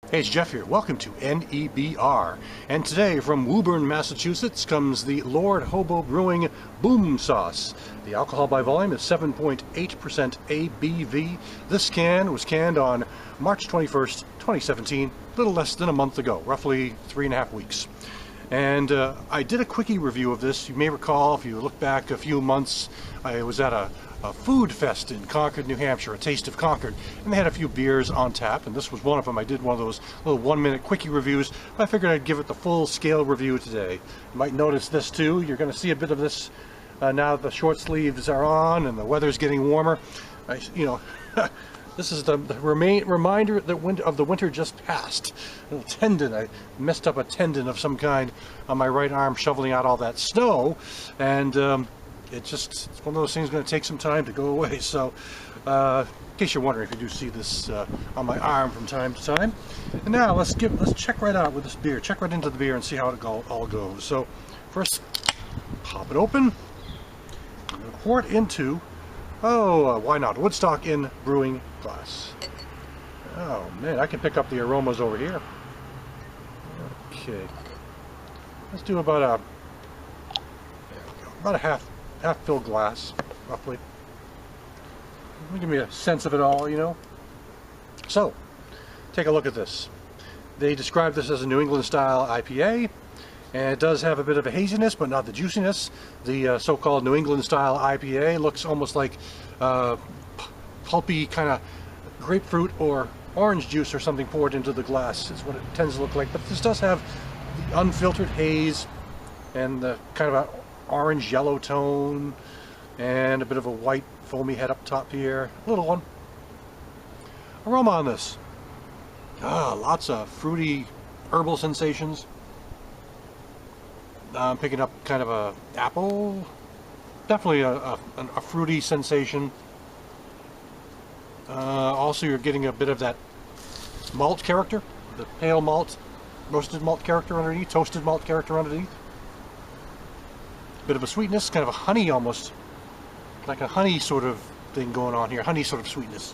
Hey, it's Jeff here. Welcome to NEBR. And today from Woburn, Massachusetts comes the Lord Hobo Brewing Boom Sauce. The alcohol by volume is 7.8% ABV. This can was canned on March 21st, 2017, a little less than a month ago, roughly 3.5 weeks. And I did a quickie review of this. You may recall, if you look back a few months, I was at a food fest in Concord, New Hampshire, a Taste of Concord, and they had a few beers on tap, and this was one of them. I did one of those little 1-minute quickie reviews. I figured I'd give it the full scale review today. You might notice this too. You're going to see a bit of this now that the short sleeves are on and the weather's getting warmer. This is the reminder that of the winter just passed. A little tendon. I messed up a tendon of some kind on my right arm shoveling out all that snow, and it's one of those things going to take some time to go away. So in case you're wondering, if you do see this on my arm from time to time. And now let's check right out with this beer. Check right into the beer and see how it all goes. So first, pop it open. I'm going to pour it into, why not, Woodstock in brewing glass. Oh man, I can pick up the aromas over here. Okay, let's do about a half filled glass, roughly. Give me a sense of it all, So, take a look at this. They describe this as a New England style IPA, and it does have a bit of a haziness, but not the juiciness. The so-called New England style IPA looks almost like pulpy kind of grapefruit or orange juice or something poured into the glass is what it tends to look like. But this does have the unfiltered haze and the kind of a orange yellow tone and a bit of a white foamy head up top here. A little one. Aroma on this. Lots of fruity herbal sensations. I'm picking up kind of a apple. Definitely a fruity sensation. Also, you're getting a bit of that malt character, the pale malt, roasted malt character underneath, toasted malt character underneath. Bit of a sweetness, kind of a honey almost, like a honey sort of thing going on here, honey sort of sweetness.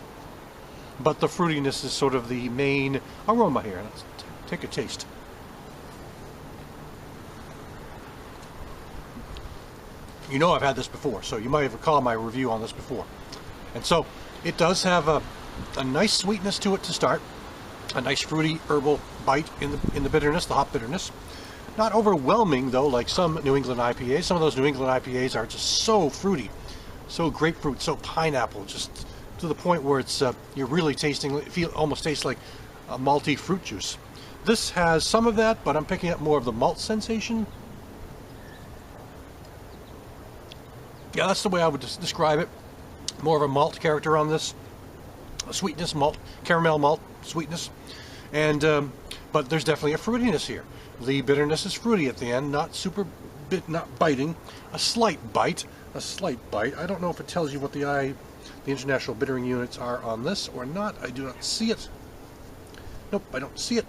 But the fruitiness is sort of the main aroma here. Let's take a taste. You know I've had this before, so you might have recalled my review on this before. And so it does have a nice sweetness to it to start, a nice fruity herbal bite in the bitterness, the hop bitterness. Not overwhelming though, like some New England IPAs. Some of those New England IPAs are just so fruity, so grapefruit, so pineapple, just to the point where it's you're really tasting, almost tastes like a malty fruit juice. This has some of that, but I'm picking up more of the malt sensation. Yeah, that's the way I would describe it. More of a malt character on this, a sweetness, malt, caramel malt sweetness, and but there's definitely a fruitiness here. The bitterness is fruity at the end, not super not biting, a slight bite. I don't know if it tells you what the international bittering units are on this or not. I do not see it. Nope, I don't see it.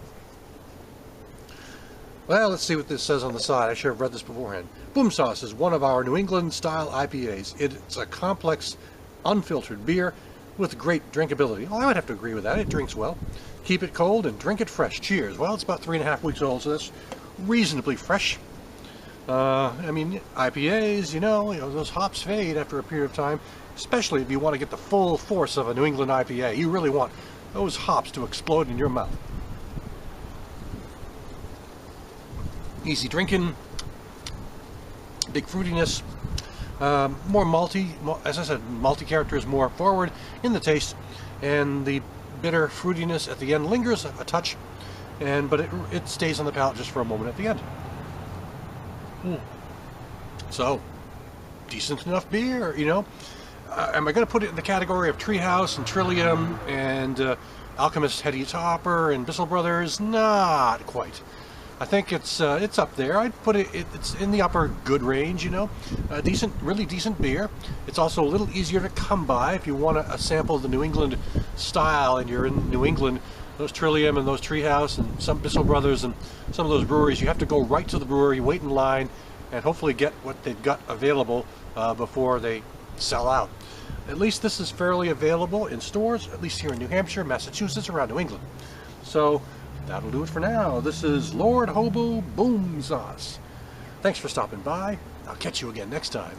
Well, let's see what this says on the side. I should have read this beforehand. Boom Sauce is one of our New England style IPAs. It's a complex, unfiltered beer with great drinkability. Oh, I would have to agree with that. It drinks well. Keep it cold and drink it fresh. Cheers. Well, it's about 3.5 weeks old, so that's reasonably fresh. I mean, IPAs, those hops fade after a period of time, especially if you want to get the full force of a New England IPA. You really want those hops to explode in your mouth. Easy drinking, big fruitiness, more malty. As I said, malty character is more forward in the taste, and the bitter fruitiness at the end lingers a touch, but it stays on the palate just for a moment at the end. So, decent enough beer, Am I going to put it in the category of Treehouse and Trillium and Alchemist Heady Topper and Bissell Brothers? Not quite. I think it's up there. I'd put it's in the upper good range, really decent beer. It's also a little easier to come by if you want a sample of the New England style and you're in New England. Those Trillium and those Treehouse and some Bissell Brothers and some of those breweries, you have to go right to the brewery, wait in line, and hopefully get what they've got available before they sell out. At least this is fairly available in stores, at least here in New Hampshire, Massachusetts, around New England. So That'll do it for now. This is Lord Hobo Boom Sauce. Thanks for stopping by. I'll catch you again next time.